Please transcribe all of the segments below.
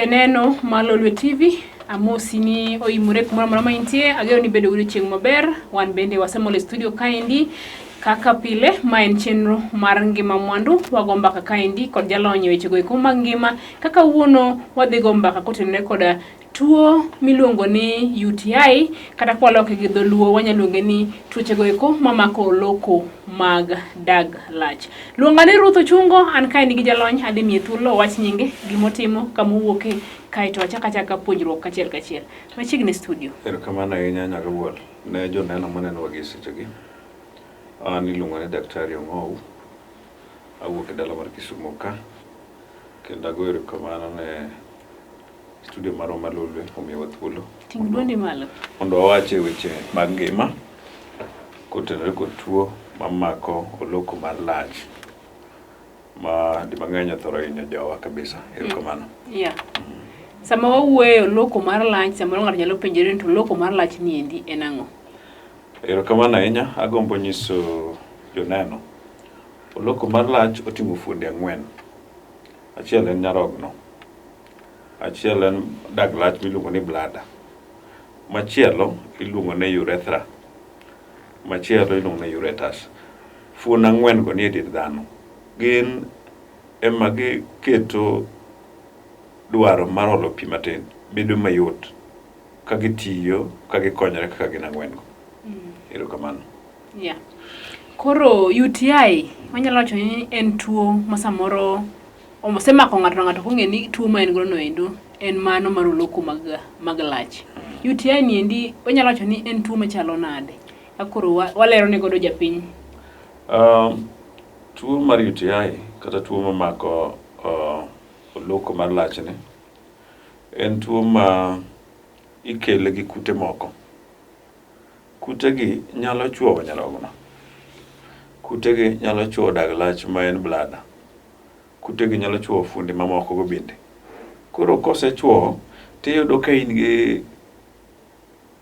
Janeno mar Lolwe Tv, amosi ni oimore kumoro amora ma intie, ageno ni bedo uru chieng' maber, wan bende wasemole studio kaendi, kaka pile, ma en chenro mar Ngima Mwandu, wago mbaka kaendi kod jalony e wechego eko mag ngima, kaka wuono wadhi go mbaka kotenore koda tuo miluongo ni UTI, kata kwaloke gi dholuo wanyaluonge ni tuochego eko mamako oloko mag dag lach. Luonga ni Ruth Ochungo, an kaendi gi jalony, adhi miye thuolo wach nyinge, gimotimo, kamowuoke, kaeto achaka puonjruok kachiel kachiel. Machiegni studio. Erokamano ahinya nyaka buol ne joneno maneno wagi sechegi. An iluongo ni Daktari Ong'ow, awuok e dala mar Kisumo ka, kendo ago erokamano ne studio marwa mar Lolwe omiyowa thuolo. Ting' duondi malo. Mondo wawache weche mag ngima kotenore kod tuo mamako oloko mar lach ma di mang'eny othoro hinyo jowa kabisa. Erokamano. Yeah. Sama wawuoyo oloko mar lach, samoro ng'ato nyalo penjore ni to oloko mar lach ni endi en ang'o? Erokamano ahinya, agombo nyiso joneno. Oloko mar lach oting'o fuonde ang'wen. Achiel en nyarogno. Achiel en dag lach miluongo ni bladder. Machielo iluongo ni urethra. Machielo iluongo ni ureters. Fuon ang'wen go ni e dend dhano. Gin ema giketo dwaro mar olo pi matin bedo mayot ka gitiyo, ka gikonyore kaka gin ang'wen go. Erokamano. Yeah. Koro UTI, wanyalo wacho ni en tuo ma samoro osemako ng'ato kong'e ni tuo ma en gono endo en mano mar oloko mag lach. UTI ni endi wanyalo wacho ni en tuo machalo nade? Koro walero ne godo japiny. Tuo mar UTI kata tuo mamako oloko mar lach ni en tuo ma ikele gi kute moko. Kutegi nyalo chuowo nyarogno. Kutegi nyalo chuowo dag lach ma en bladder. Kutegi nyalo chuowo fuonde mamoko go bende. Koro kosechuowo tiyudo ka in gi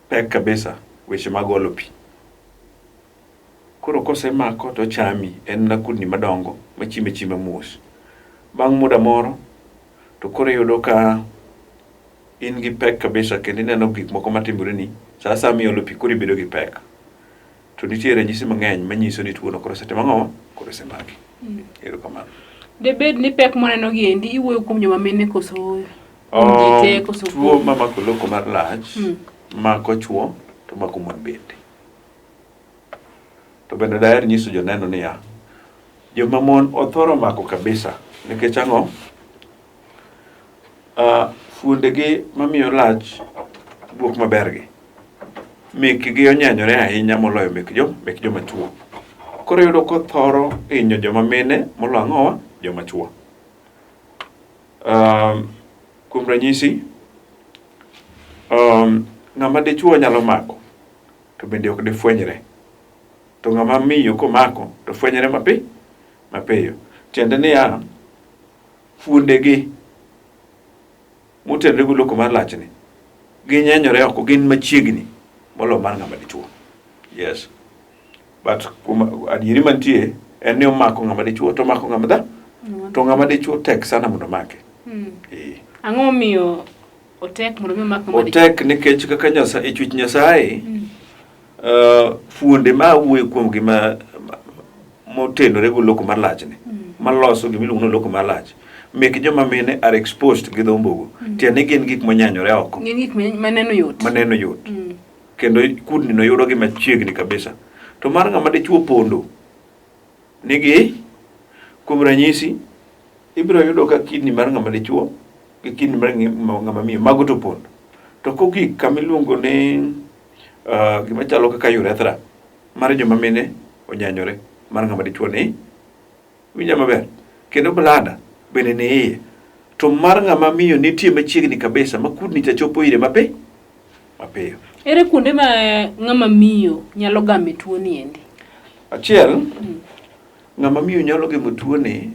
pek kabisa weche mag olo pi. Koro kosemako to chami en na kudni madongo machime mos. Bang' muda moro to koro yudo ka in gi pek kabisa kendo ineno gik moko matimore ni sa miolo pi koro ibedo gi pek. To nitie ranyisi mang'eny manyiso ni tuo no koro setimo ang'o? Koro osemaki. Erokamano. Debed ni pek moneno gi endi iwuoyo kuom joma mine koso tuo mamako oloko mar lach mako chuo to mako mon bende. To bende daher nyiso joneno niya, joma mon othoro mako kabisa nikech ang'o? Fuondegi mamiyo lach wuok mabergi mekgi onyenyore ahinya moloyo mek joma chuo. Koro yudo kothoro hinyo joma mine moloyo ang'owa? Joma chuo. Kuom ranyisi, ng'ama dichuo nyalo mako to bende ok difwenyre. To ng'ama miyo komako to fwenyre mapiyo. Tiende niya, fuondegi motenore gi oloko mar lachni ginyenyore oko, gin machiegni molo mar ng'ama dichuo. Yes. But adieri mantie en ni omako ng'ama dichuo to omako ng'ama da to ng'ama dichuo tek sana mondo make. Ang'o miyo otek mondo mak ng'ama dichuo? Otek nikech kaka Nyasaye chwech Nyasaye fuonde ma wuoyo kuom gima motenore gi oloko mar lachni maloso gima iluongo ni oloko mar lach mek joma mine are exposed gi dhombogo. Tiende gin gik monyanyore oko. Gin gik maneno yot. Kendo kudni no yudo gi machiegni kabisa. To mar ng'ama dichuo pondo nigi kuom ranyisi ibiro yudo ka kidni mar ng'ama dichuo gi kidni mar ng'ama miyo mago to pondo. To kogik kamiluongo ni gima chalo kaka urethra mar joma mine onyanyore, mar ng'ama dichuo ni winja maber. Kendo bladder bende ni iye. To mar ng'ama miyo nitie machiegni kabisa ma kudni cha chopo ire mapiyo. Ere kuonde ma ng'ama miyo nyalo game tuo ni endi? Achiel, ng'ama miyo nyalo gamo tuo ni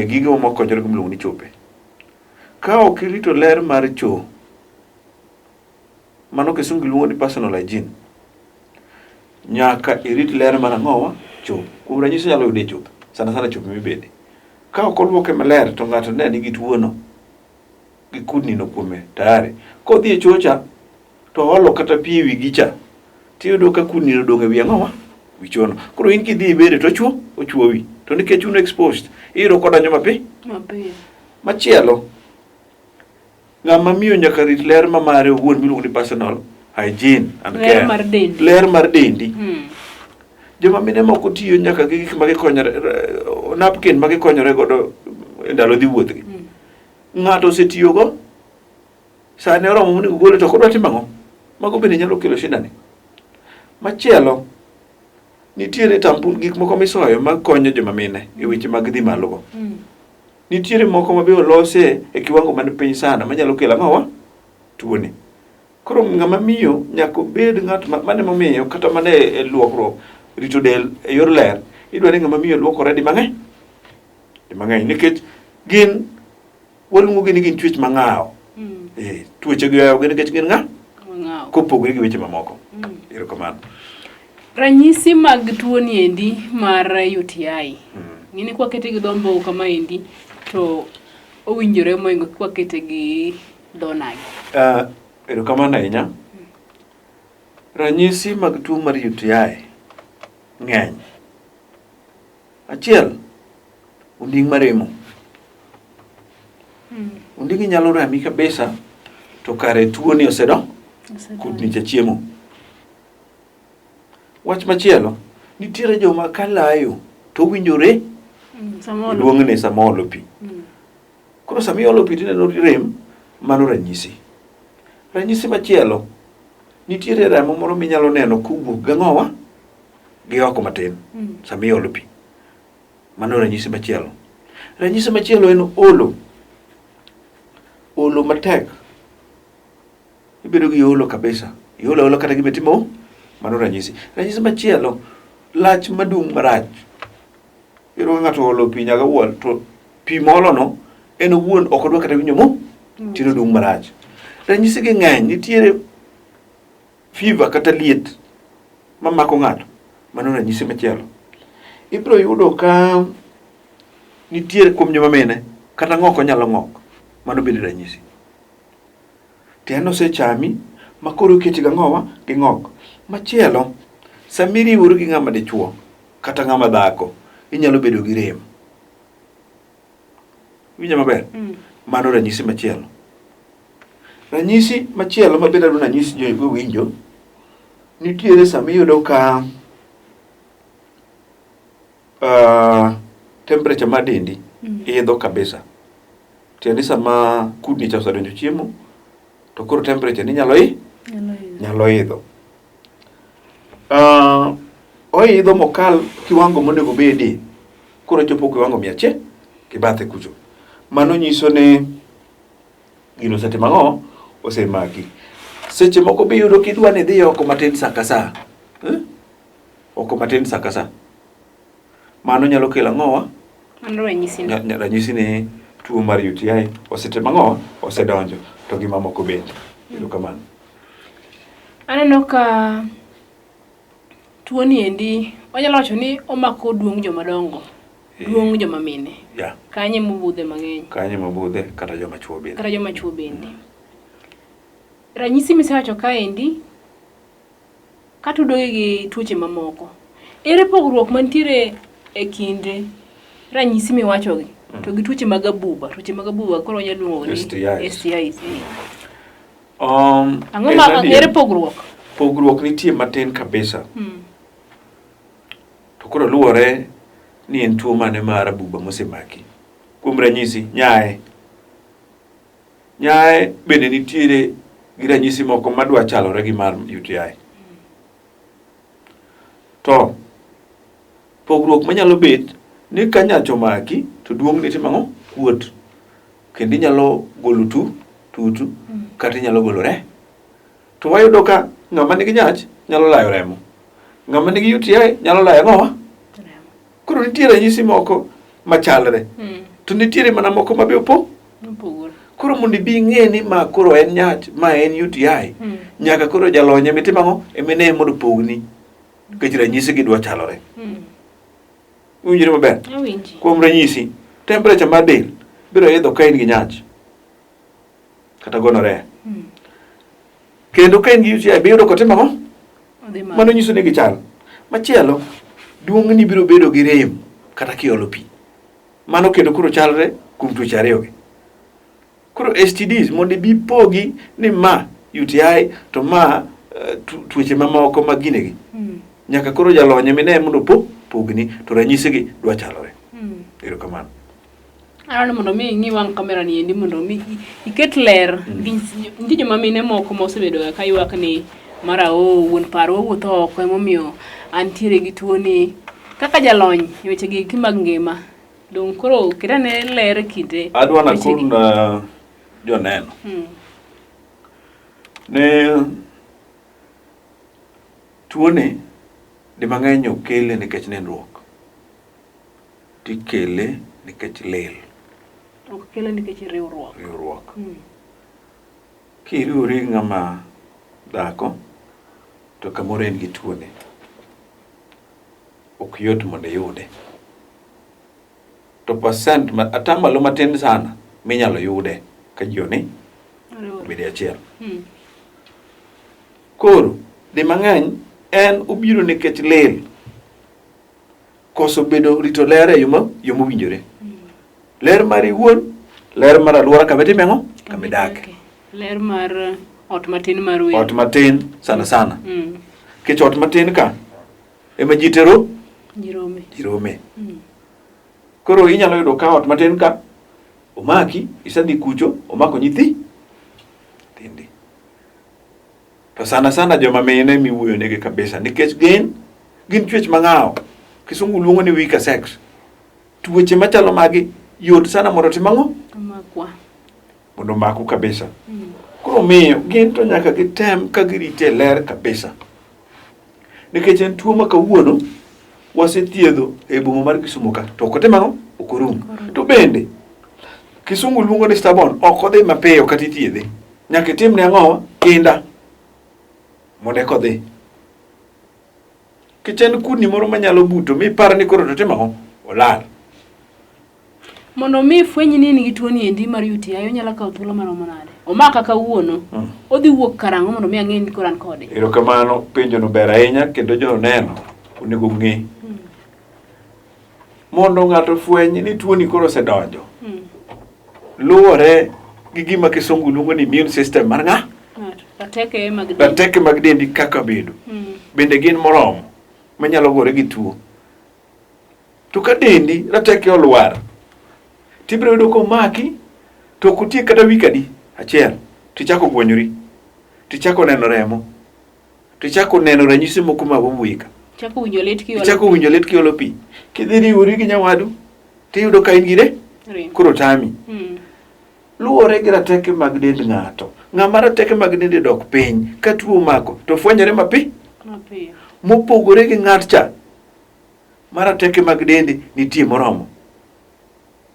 gigo mokonyore gi miluongo ni chope. Ka ok irito ler mar cho, mano kisungu luongo ni personal hygiene, nyaka irit ler mar ang'owa? Cho. Kuom ranyisi nyalo yude chope, sana chope mibede. ka ok oluoke maler to ng'ato ne nigi tuono gi kudni no kuome tayari. Kodhi e chocha to olo kata pi ewi gicha tiyudo ka kudni no dong' e wi ang'owa wi chono. Koro in kidhi ibede to ochuowi to nikech uno exposed iyudo kodonjo mapiyo. Machielo, ng'ama miyo nyaka rit ler ma mare owuon miluongo ni personal hygiene and care. Ler mar dendi. Joma mine moko tiyo nyaka gi gik ma gikonyore, napkin ma gikonyore godo e ndalo dhi wuothgi. Ng'ato osetiyogo sane oromo monego gole to kodwa timo ang'o? Mago bende nyalo kelo shida ni. Machielo, nitiere gik moko misoyo ma konyo joma mine e weche mag dhi malo go. Nitiere moko ma be olose e kiwango man piny sana manyalo kelo ang'owa tuoni. Koro ng'ama miyo nyaka bed ng'at mane momiyo kata mane e luokruok rito del e yor ler, idwa ni ng'ama miyo luokore di mang'eny nikech gin waluongo ni gin chwech mang'aw. Tuoche gi oyaw nikech gin ng'aw kopogore gi weche mamoko. Erokamano. Ranyisi mag tuoni endi mar UTI. Ng'ini kwa kete gi dhombo kama endi to owinjore moingo kwa kete gi dhonagi. Erokamano ahinya. Ranyisi mag tuo mar UTI ng'eny. Achiel, onding' maremo. Onding'i nyalo rami kabisa to kare tuoni kudni cha chiemo. Wach machielo, nitiere joma kalayo to winjore luong'ne sama olo pi. Koro sama iolo pi tineno rem, mano ranyisi. Ranyisi machielo, nitiere remo moro minyalo neno kowuok gang'owa gi oko matin sama iolo pi. Mano ranyisi machielo. Ranyisi machielo en olo matek. Ibedo gi olo kabisa. Iolo kata gima timo, mano ranyisi. Ranyisi machielo, lach madung' marach. Iro ng'ato olo pi nyaka wuol to pi molono en owuon ok odwa kata winjo mo tiro dung' marach. Ranyisi gi ng'eny, nitiere fever kata liet mamako ng'ato, mano ranyisi machielo. Ibiro yudo ka nitiere kuom joma mine kata ng'ok onyalo ng'ok, mano bende ranyisi. Tieno osechami makoro iketi gang'owa gi ng'ok. Machielo, samiriwori gi ng'ama dichuo kata ng'ama dhako, inyalo bedo gi rem. Winjo maber? Mano ranyisi machielo. Ranyisi machielo ma bende adwaro nyisi jo winjo, nitiere sama iyudo ka temperature mar dendi idho kabisa. Tiende sama kudni cha osedonjo chiemo to koro temperature ni nyalo idho. Oidho mokal kiwango monego bedi, koro chopo kiwango 100 kibathe kucho. Mano nyiso ni gino setimo ang'o, osemaki. Seche moko be yudo kidwa ni dhi oko matin sa ka sa. Oko matin sa ka sa. Mano nyalo kelo ang'owa. Mano ranyisi ni tuo mar UTI osetimo ang'o, osedonjo to gi mamoko bende. Erokamano. Aneno ka tuoni endi onyalo wacho ni omako duong' joma dongo, duong' joma mine. Kanye mobudhe mang'eny. Kanye mobudhe kata joma chuo bende. Ranyisi misewacho kaendi katudogi gi tuoche mamoko. Ere pogruok mantiere e kinde ranyisi miwachogi to gi tuoche mag abuba. Tuoche mag abuba koro onyalo luongo ni STIs. Ang'o ma ere pogruok? Pogruok nitie matin kabisa. To koro luwore ni en tuo mane mar abuba mosemaki. Kuom ranyisi, nyae bende nitiere gi ranyisi moko madwa chalore gi mar UTI. To pogruok manyalo bet ni ka nyacho maki to duong' ni timo ang'o? Kuot. Kendo inyalo golo tutu kata inyalo golo to wayudo ka ng'ama nigi nyach nyalo layo remo. Ng'ama nigi UTI nyalo layo ang'owa? Koro nitiere ranyisi moko machalre. To nitiere mana moko mabe opogore. Koro mondo ibi ng'e ni ma koro en nyach, ma en UTI, nyaka koro jalony emitimo ang'o? Emine mondo pogni. Nikech ranyisi gi dwa chalore. Winjore maber? Awinji. Kuom ranyisi, temperature mar del biro idho ka in gi nyach kata gonore. Kendo ka in gi UTI biro kotimo ang'o? Mano nyiso ni gichal. Machielo, duong' ni biro bedo gi rem kata kiolo pi. Mano kendo kuro chalre kuom tuoche ariyogi. Koro STDs mondo bi pogi ni ma UTI to ma tuoche mamoko mag ginegi. Nyaka koro jalonye mine mondo pogni to ranyisigi dwa chalore. Erokamano. Arano mondo mi ing'i wang' kamera ni endi mondo mi iket ler. Nitie joma mine moko mosebedo ka ywak ni mara wuon paro wuotho oko emomiyo antiere gi tuo ni. Kaka jalony e weche gi mag ngima. Dong koro kitane ler kinde. Adwa nakun joneno. Ne tuo ni di mang'eny okele nikech nindruok. Tikele nikech lel. Okele nikech riwruok. Kiriwori ng'ama dhako to kamoro en gi tuo ni ok yot mondo yude. To percent atamalo matin sana minyalo yude ka jioni bede achiel. Koro di mang'eny en obiro nikech lel. Koso bedo rito ler e yo mowinjore. Ler mar iwuon, ler mar alwora kama itime ang'o? Kama idake. Ler mar ot matin mar welo. Ot matin sana. Kech ot matin ka ema ji tero jirome. Koro inyalo yudo ka ot matin ka omaki, isedhi kucho, omako nyithi tindi. To sana joma mine miwuoyo negi kabisa nikech gin chwech mang'aw. Kisungu luongo ni weak sex. Tuoche machalo magi yot sana mondo timang'o? Mondo maku kabisa. Koro miyo gin to nyaka gitem ka girite ler kabisa. Nikech en tuo ma kawuono wasethiedho e boma mar Kisumu ka. To ok otimang'o? Ok orum. To bende Kisungu luongo ni stubborn ok odhi mapiyo kata ithiedhe. Nyaka itimne ang'o? Kinda. Mondo eka odhi. Kichen kudni moro manyalo buto mi par ni koro to timang'o? Olal. Mondo mi fwenyi ni nigi tuo ni endi mar UTI onyalo kawo thuolo maromo nade? Omaka kawuono. Odhi wuok karang'o mondo mi ang'e ni koro an kode. Erokamano, penjo no ber ahinya kendo joneno onego ng'e. Mondo ng'ato fweny ni tuo ni koro osedonjo. Luwore gi gima Kisungu luongo ni immune system mar ng'a? Rateke mag dendi kaka bedo. Bende gin moromo manyalo gore gi tuo. To ka dendi rateke olwar, tibiro yudo komaki to kutie kata wikadi achiel tichako gwonyori, tichako neno remo, tichako neno ranyisi moko mag wuika, tichako winjo lit kiolo pi. Kidhi riwori gi nyawadu tiyudo ka in gi koro tami. Luwore gi rateke mag dend ng'ato. Ng'ama rateke mag dende dok piny ka tuo mako to fwenyore mapiyo. Mopogore gi ng'at cha marateke mag dende nitie moromo.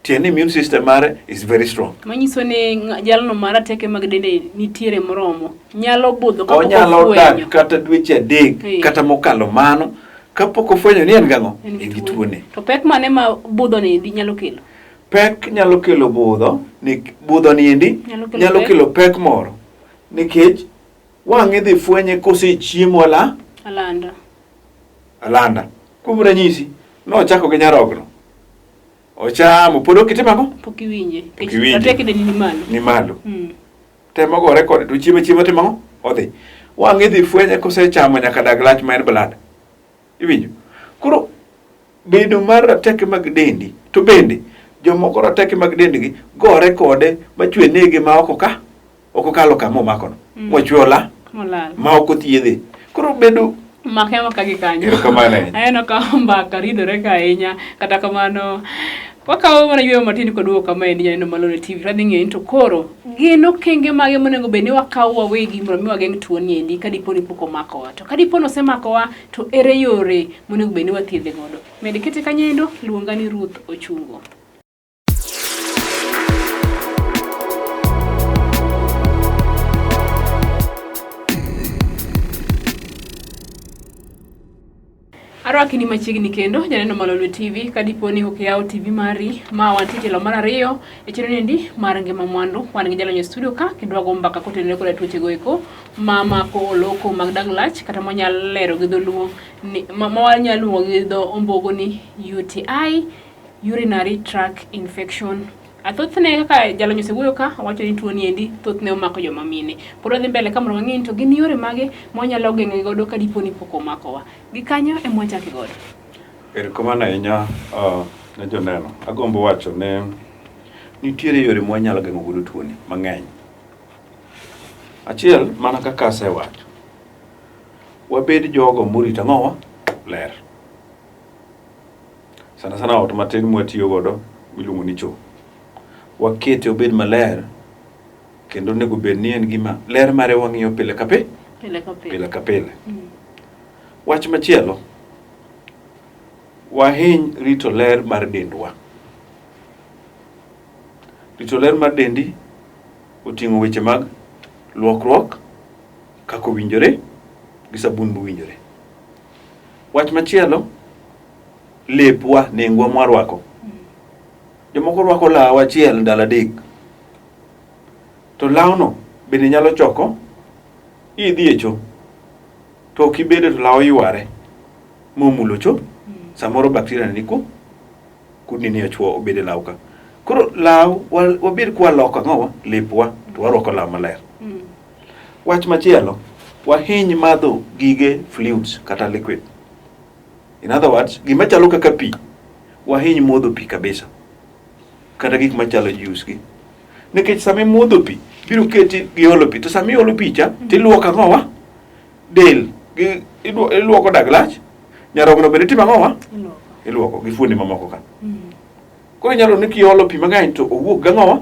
Tieni immune system mare is very strong. Manyiso ni jalno marateke mag dende nitiere moromo. Nyalo budho kapok ofwenyo. Onyalo dak kata dweche adek kata mokalo mano kapok ofwenyo ni en gang'o? En gi tuo ni. To pek mane ma budho ni nyalo kelo? Pek nyalo kelo budho ni endi nyalo kelo pek moro. Nikech wang'e dhi fwenye kosechiemo alanda. Kuom ranyisi, nochako gi nyarogno. Ochamo, pod okitimo ang'o? Pok iwinje. Rateke deni ni malo. Temo gore kode, to chiemo timo ang'o? Odhi. Wang'e dhi fwenye kosechamo nyaka dag lach ma en blada. Iwinjo? Koro bedo mar rateke mag dendi, to bende jomoko rateke mag dendgi gore kode machwe nege ma oko kalo kama omakono. Mochwola ma ok othiedhe. Koro bedo makema kagi kanyo. Erokamano. Ayano ka mbaka ridore ka ahinya. Kata kamano wakawo mana yweyo matin kod duoko kama endi janeno Lolwe TV. Radhi ng'eyo to koro gin okenge mage monego bed ni wakawo wawegi mondo mi wageng' tuo ni endi kadipo ni pok omakowa. To kadipo ni osemakowa to ere yore monego bed ni wathiedhe godo. Med kete kanyendo luonga ni Ruth Ochungo. Arwakini machiegni kendo janeno Lolwe TV kadiponi ok yaw TV mari ma wantie telo mar ariyo e chiro niendi mar Ngima Mwandu wan gi jalonyo studio ka kendo wago mbaka kotenore koda tuoche go eko Mamako Oloko mag Lach kata manyal lero gi dholuo ni mawanyalo luongo gi dho ombogo ni UTI, urinary tract infection. Athothne kaka jalonyo seguoyo ka wacho ni tuo niendi thothne omako joma mine. Pod wadhi mbele ka mondo wang'e to gin yore mage mwanyalo geng'e godo ka diponi pok omakowa. Gi kanyo e mwachaki godo. Erokamano ahinya ne joneno. Agombo wacho ne nitiere yore mwanyalo geng'o godo tuoni mang'eny. Achiel mana kaka asewacho. Wabed jogo morito ang'owa ler. Sana ot matin mwatiyo godo miluongo ni choo. Wakete obed maler kendo nego bed ni en gima ler mare wang'iyo pile ka pile. Wach machielo, wahiny rito ler mar dendwa. Rito ler mar dendi oting'o weche mag luokruok kaka owinjore gi sabun mowinjore. Wach machielo, lepwa nengwa mwarwako. Jomoko rwako law achiel ndalo adek. To lawno bende nyalo choko idhi e choo. To kibedo to law yware momulo choo. Samoro bakteria ni ku kudni ni ochwo obede law ka. Koro law wabed kwa loka ng'owa lepwa to warwako law maler. Wach machielo, wahiny madho gige fluids kata liquid. In other words, gima chalo kaka pi, wahiny modho pi kabisa. Kata gik machalo juice gi. Nikech sami modho pi, biro keti gi olo pi. To sami olo pi cha, tiluoko ang'owa del. Iluoko dag lach. Nyarogno bende timo ang'owa? Iluoko gi fuondi mamoko ka. Koro nyalo ni kiolo pi mang'eny to owuok gang'owa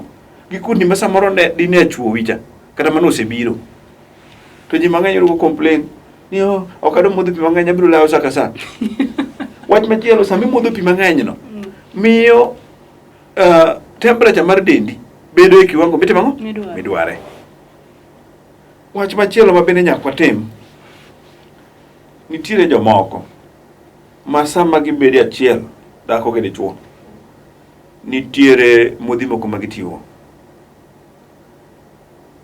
gi kudni ma samoro dine chwo wicha. Kata mano osebiro. To ji mang'eny yudo complain ni ok adwa modho pi mang'eny abiro lawo sa ka sa. Wach machielo sami modho pi mang'eny no miyo temperature mar dendi bedo e kiwango mitimo midware. Wach machielo ma bende nyaka watim, nitiere jomoko ma sama gibede achiel dhako gi dichuo nitiere modhi moko ma gitiyo.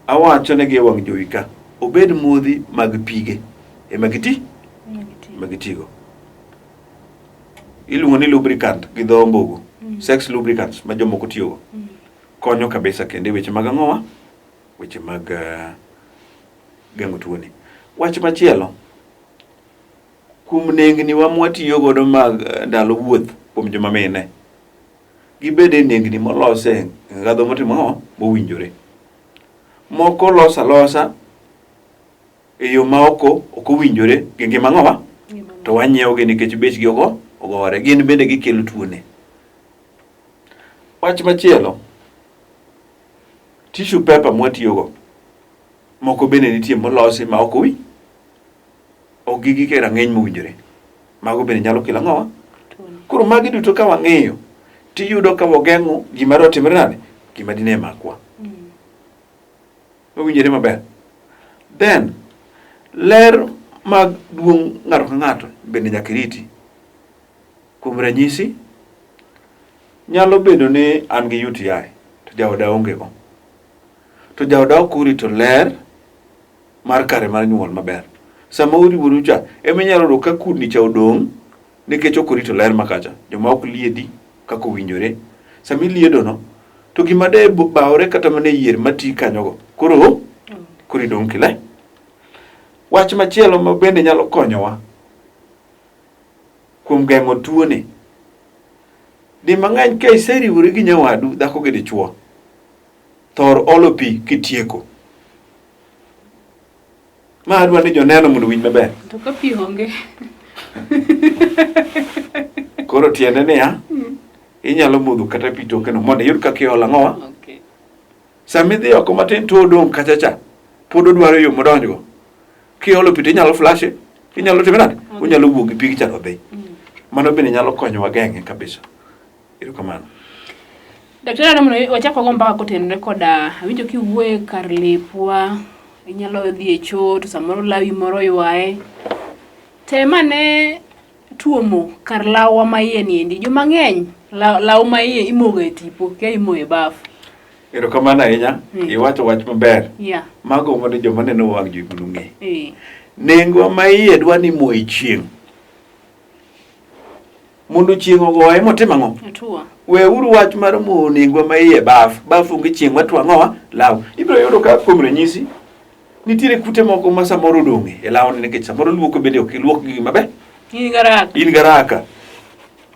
Awacho ne gi wang' jowi ka obed modhi mag pige magitigo. Iluongo ni lubricant gi dho ombogo. Sex lubricants ma jomoko tiyogo. Konyo kabisa kende weche mag ang'owa, weche mag geng'o tuoni. Wach machielo, kuom nengni wa mwatiyo godo mag ndalo wuoth kuom joma mine. Gibede nengni molose ngadho motimo ang'owa mowinjore. Moko losa e yo ma ok owinjore gi ngima ang'owa to wanyiewogi nikech bechgi ogore. Gin bende gikelo tuone. Wach machielo, tissue paper mwatiyogo moko bende nitie molosi ma ok owi ok gike rang'eny mowinjore. Mago bende nyalo kelo ang'owa. Koro magi duto ka wang'iyo tiyudo ka wageng'o gima rotimre nade gima dine makwa. Owinjore maber. Then ler mag duong' ng'ato ka ng'ato bende nyaka riti. Kuom ranyisi, nyalo bedo ni an gi UTI to jaoda onge go. To jaoda ok orito ler mar kare mar nyuol maber. Sama uriworu cha ema inyalo yudo ka kudni cha odong' nikech ok orito ler makacha. Joma ok liedi kaka owinjore. Sama iliedo no to gima de bawore kata mana yier mati kanyogo. Koro idong' kile. Wach machielo ma bende nyalo konyowa kuom geng'o tuoni. Di mang'eny ka iseriwore gi nyawadu dhako gi dichuo. Thor olo pi kitieko. Ma adwa ni joneno mondo winj maber. To ka pi onge. Koro tiende niya, inyalo modho kata pi tokeno mondo iyud kaka iolo ang'owa. Okay. Sama idhi oko matin to odong' kachacha, pod odwaro yo modonjgo. Kiolo pi to inyalo flash, inyalo timo nade? Unyalo wuok gi pigi cha to dhi. Mano bende nyalo konyowa geng'e kabisa. Erokamano. Daktari namono wachako go mbaka kotenore koda awinjo kiwuoye kar lepwa inyalo dhi e choo to samoro lawi moro ywaye. Temane tuomo kar lawa ma iye niendi joma ng'eny law ma iye imogo e tipo ke imo e baf. Erokamano ahinya, iwacho wach maber. Yeah. Mago mondo joma neno wang' jowi mondo ng'e. Nengo ma iye dwa ni mo e chieng'. Mondo chieng' ogoye motim ang'o? Atua. Weuru wach mar mo nengo ma iye baf. Baf onge chieng' matwa ang'owa? Law. Ibiro yudo ka kuom ranyisi nitiere kute moko ma samoro odong'e e lawni nikech samoro luoko bende ok iluok gi maber. In garaka.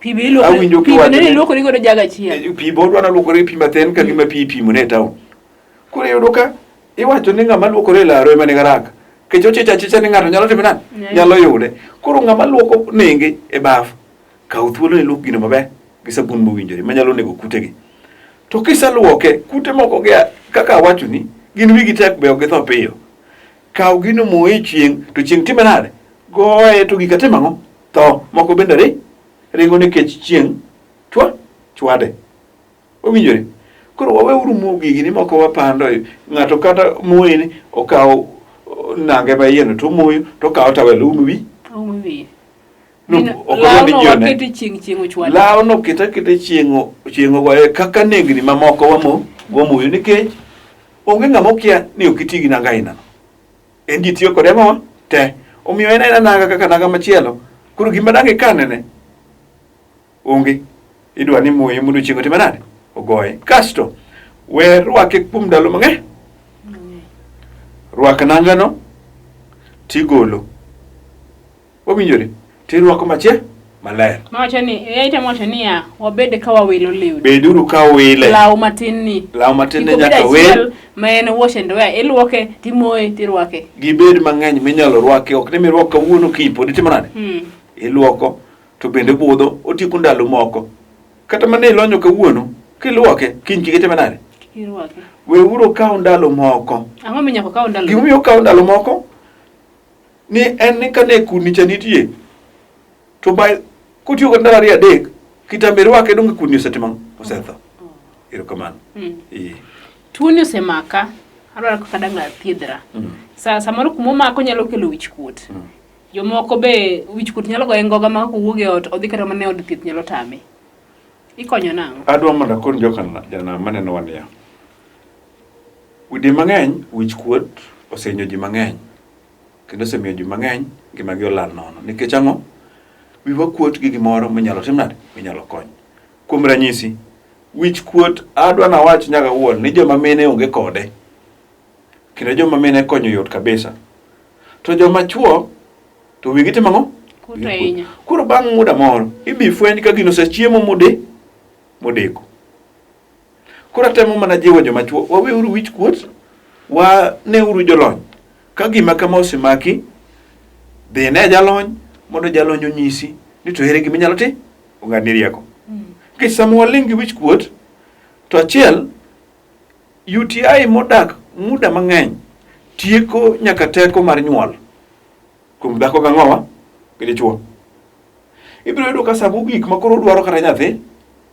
Pi be luoko ni godo jaga chieng'. Pi bo dwa luokore pi mathen ka gima pi ipimo ne taon. Koro yudo ka iwacho ni ng'ama luokore e laro ema ni garaka. Kech ochicha chicha ni ng'ato nyalo timo nani? Nyalo yude. Koro ng'ama luoko nenge e baf. Kaw thuolo ni luok gino maber gi sabun mowinjore manyalo nego kutegi. To kiseluoke, kute moko gi kaka awacho ni gin wigi tek be ok githo piyo. Kaw gino moe chieng' to chieng' time nade? Goye to gika tim ang'o? Tho. Moko bende ringo nikech chieng' chwade. Owinjore. Koro waweuru mo gigi ni moko wapando ng'ato kata moe ni okaw nange ma yieno to moyo to kaw tawel umu wi. Lao no kita chieng' ogoye kaka negni mamoko wamoyo nikech onge ng'ama kia ni ok iti gi nanga aina no. En ji tiyo kode ang'owa te. Omiyo en aina nanga kaka nanga machielo. Koro gima dang' ikanene onge. Idwa ni moye mondo chieng' otim nade? Ogoye. Kasto we rwake kuom ndalo mang'eny. Rwak nanga no tigolo. Owinjore. Tirwako maler. Mawacho ni ya wabede ka wawilo lewni. Beduru ka wile. Law matin ni nyaka wel. Ma en wash and wear. Iluoke timoye tirwake. Gibed mang'eny minyalo rwake ok ni mirwako kawuono kipo ditimo nade? Iluoko to bende budho otieko ndalo moko. Kata mane ilonyo kawuono kiluoke kiny kigitimo nade? Irwake. Weuru kaw ndalo moko. Ang'o minyako kaw ndalo? Gimomiyo kaw ndalo moko ni en ni kane kudni cha nitie to kutiyo kod ndalo 2-3 kitambe rwake donge kudni osetimo osetho. Erokamano. Tuoni osemaka adwaro kaka danga thiedhra. Samoro kumomako nyalo kelo wich kuot. Jomoko be wich kuot nyalo goye ngoga ma kowuok e ot odhi kata mana od thieth nyalo tame. Ikonyo nang'o? Adwa mondo akon jana maneno wan ya. Udi mang'eny wich kuot osenyo ji mang'eny. Kendo osemiyo ji mang'eny ngimagi olal nono. Nikech ang'o? Wiwa kuot gi gimoro minyalo tim nade? Minyalo kony. Kuom ranyisi, wich kuot adwa na wach nyaka wuon ni joma mine onge kode. Kendo joma mine konyo yot kabisa. To joma chuo to wigi tim ang'o? Koro bang' muda moro ibi fweny ka gino osechiemo modeko. Koro atemo mana jiwo joma chuo waweuru wich kuot waneuru jolony. Ka gima kama osemaki dhi ne jalony mondo jalony onyisi ni to ere gima inyalo ti ong'adni rieko. Nikech sama waling' gi wich kuot to achiel UTI modak muda mang'eny tieko nyaka teko mar nyuol kuom dhako gang'owa gi dichuo. Ibiro yudo ka sabu gik ma koro dwaro kata nyathi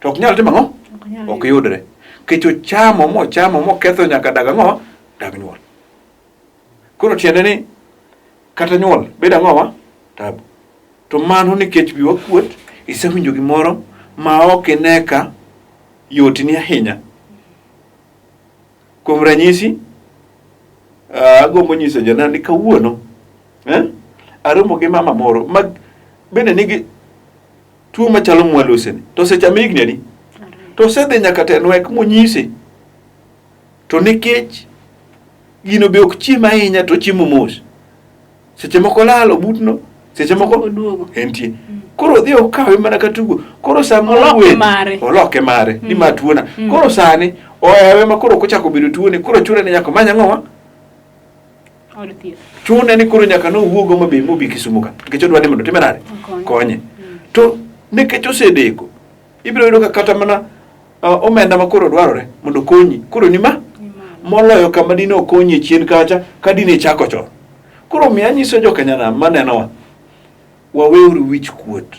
to ok nyal timo ang'o? Ok yudre. Kech ochamo moketho nyaka dag ang'owa? Dag nyuol. Koro tiende ni kata nyuol bed ang'owa? Tabu. To mano nikech biwa kuot isewinjo gimoro ma ok ine ka yotni ahinya. Kuom ranyisi agombo nyiso jana ni kawuono aromo gi mama moro ma bende nigi tuo machalo mwaluseni to sechame higni adi to sedhi nyaka tenwek monyisi to nikech gino be ok chiem ahinya to chiemo mos seche moko lalo butno seche moko entie koro dhi okawe mana katugo koro samo oloke mare ni ma tuona koro sani oewe ma koro kochako bedo tuone koro chune ni nyaka manya ng'owa chune ni koro nyaka no wuogo mabe mobi Kisumu ka nikech odwa ni mondo time nade konye to nikech osedeko ibiro yudo ka kata mana omenda ma koro dwarore mondo konyi koro ni ma moloyo kama dino konyi chien kacha ka dine chako chon. Koro mi anyiso jokanyana manenowa waweuru wich kuot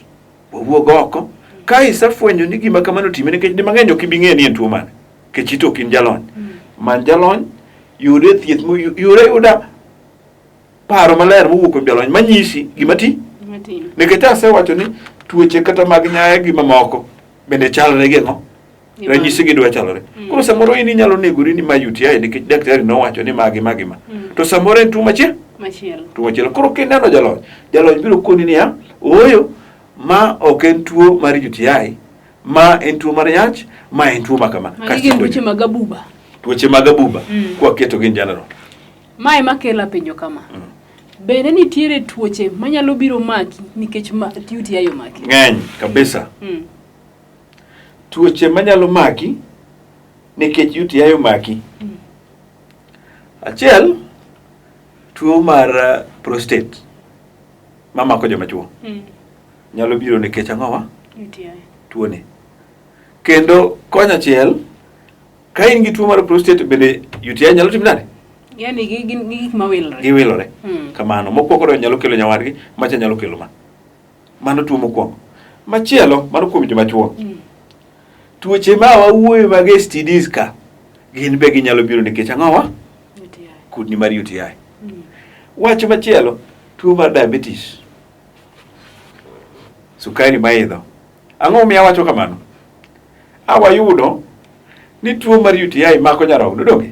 wawuog oko ka isefwenyo ni gima kamano time nikech di mang'eny ok ibi ng'e ni en tuo mane kech ito kin jalony man jalony yude thieth yuda paro maler mowuok kuom jalony manyisi gima Nikech asewacho ni tuoche kata mag nyaye gi mamoko bende chalre gi ng'o ranyisi gi dwa chalore. Koro samoro in inyalo negori ni ma UTI nikech daktari nowacho ni magi ma. To samoro en tuo machielo. Tuo machielo. Koro kineno jalony biro koni niya, ooyo ma ok en tuo mar UTI, ma en tuo mar nyach, ma en tuo makama. Kasi tuoche mag abuba. Tuoche mag abuba. Kwa keto gin general. Mae makela penjo kama. Bende nitiere tuoche manyalo biro maki nikech UTI omaki. Ng'eny kabisa. Tuoche manyalo maki nikech UTI omaki. Achiel, tuo mar prostate mamako joma chuo. Nyalo biro nikech ang'owa? UTI. Tuone. Kendo kony achiel, ka in gi tuo mar prostate bende UTI nyalo timo nade? Yani gik mawilore. Giwilore. Kamano. Mokwongo nyalo kelo nyawadgi, macha nyalo kelo ma. Mano tuo mokwongo. Machielo, mano kuom joma chuo. Tuoche ma wawuoyo mag STDs ka, gin be ginyalo biro nikech ang'owa? UTI. Kudni mar UTI. Wach machielo, tuo mar diabetes. Sukari maidho. Ang'o miya wacho kamano? Awayudo ni tuo mar UTI mako nyarogno donge?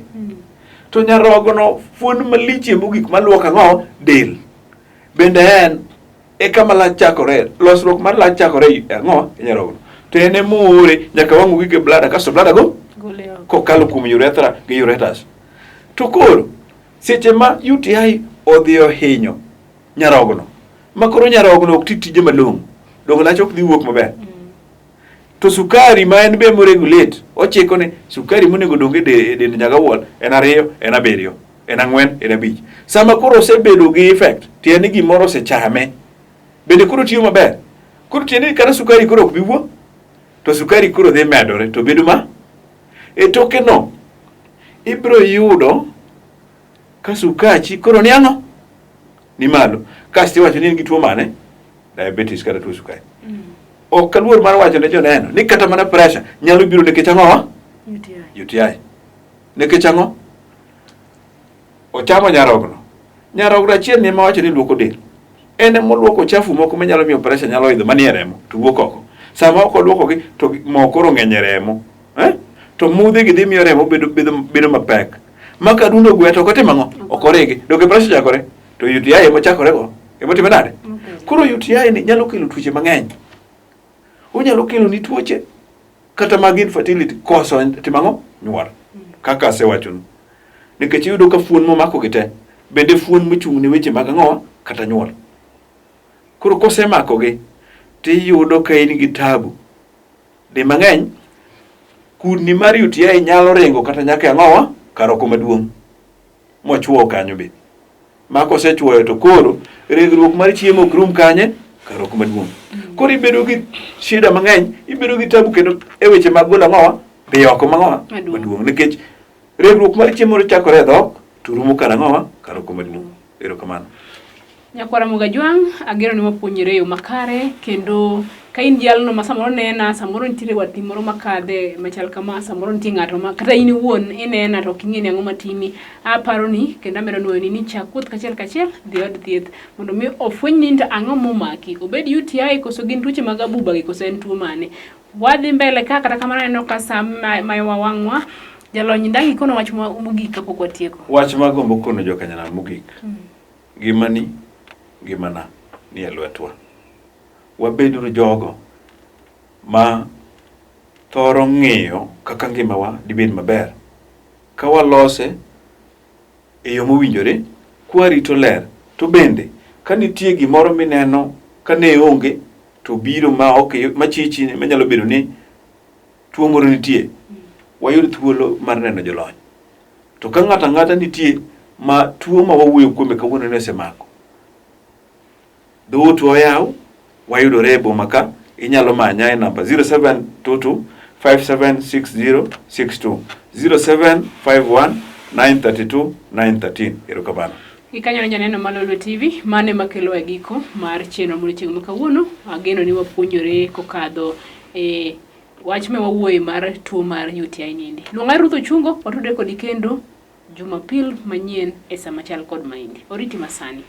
To nyarogno fuon maliche mogik maluok ang'o? Del. Bende en kama lach chakore, losruok mar lach chakore ang'o? Nyarogno. To en emore nyaka wang' wige blada, kasto blada go? Kokalo kuom urethra gi ureters. To koro, seche ma UTI odhi ohinyo nyarogno, makoro nyarogno ok tije malong'o, dong lach ok dhi wuok maber. To sukari ma en be moregulate, ochiko ni sukari monego donge e dend nyagawuol en 2, en 7, en 4, en 5. Sama koro osebedo gi effect, tiende gimoro osechame, bende koro tiyo maber. Koro tiende kata sukari koro ok bi wuok, to sukari koro dhi medore, to bedo ma? E toke no, ibro yudo ka sukachi koro ni ang'o? Ni malo. Kasto iwacho ni in gi tuo mane? Diabetes kata tuo sukari. Ok kaluor mar wacho ne joneno ni kata mana pressure nyalo biro nikech ang'o? UTI. Nikech ang'o? Ochamo nyarogno. Nyarogno achiel ni ma wacho ni luoko del. En moluoko chafu moko manyalo miyo pressure nyalo idho manie remo to wuok oko. Sama ok oluoko gi to mo koro ng'eny remo. To mudhe gi dhi miyo remo bedo mapek. Maka dundo gweto ko timo ang'o? Ok oregi. Doge pressure chakore. To UTI emo chakore go. Emo time nade? Koro UTI ni nyalo kelo tuoche mang'eny. Onyalo kelo ni tuoche kata mag infertility koso timang'o? Nyuol. Kaka asewachonu. Nikech yudo ka fuon momako gite, bende fuon mochung' ne weche mag ang'owa kata nyuol. Koro kosemako gi, tiyudo ka in gi tabu. Di mang'eny, kudni mar UTI nyalo ringo kata nyaka ang'owa karoko maduong'. Mochuo kanyo be. Mako osechuoyo to koro regruok mar chiemo ok rum kanye karoko maduong'. Koro ibedo gi shida mang'eny, ibedo gi tabu kendo e weche mag golo ang'owa dhi oko mang'owa maduong'. Nikech regruok mar chiemo chakore e dhok to rumo kar ang'owa karoko maduong'. Erokamano. Nyakwara Mugajwang', agero ni wapuonjore yo makare kendo ka in jalno ma samoro nena, samoro nitiere wati moro makadhe machal kama, samoro nitie ng'ato ma kata in iwuon inena to ok ing'eni ang'o matimi, aparo ni kendo amedo nuoyo ni chak wuoth kachiel dhi od thieth mondo mi ofweny ni ang'o momaki, obed UTI koso gin tuoche mag abuba gi koso en tuo mane. Wadhi mbele ka kata kamano aneno ka sa mayowa wang'wa. Jalony ndagi kono wach mogik kapok watieko. Wach magombo kono jokanyana mogik. Ngimana ni e lwetwa. Wabedo jogo ma thoro ng'iyo kaka ngimawa dibed maber. Ka walose e yo mowinjore, kwa rito ler. To bende, ka nitie gimoro mineno ka ne onge, to biro machichi manyalo bedo ni tuo moro nitie. Wayud thuolo mar neno jolony. To ka ng'ata nitie ma tuo ma wawuoyo kuome kawuono ne semako. Dhout oyaw, wayudore e boma ka, inyalo manya e namba 0722 576062 0751 932 913. Erokamano. Ikanyo ne janeno mar Lolwe TV, mane makelo e giko mar chenro mar chieng' makawuono. Ageno ni wapuonjore kokadho wach me wawuoye mar tuo mar UTI nindi. Luonga Ruth Ochungo, watude kodi kendo Jumapil manyien e sama chal kod maindi. Oriti masani.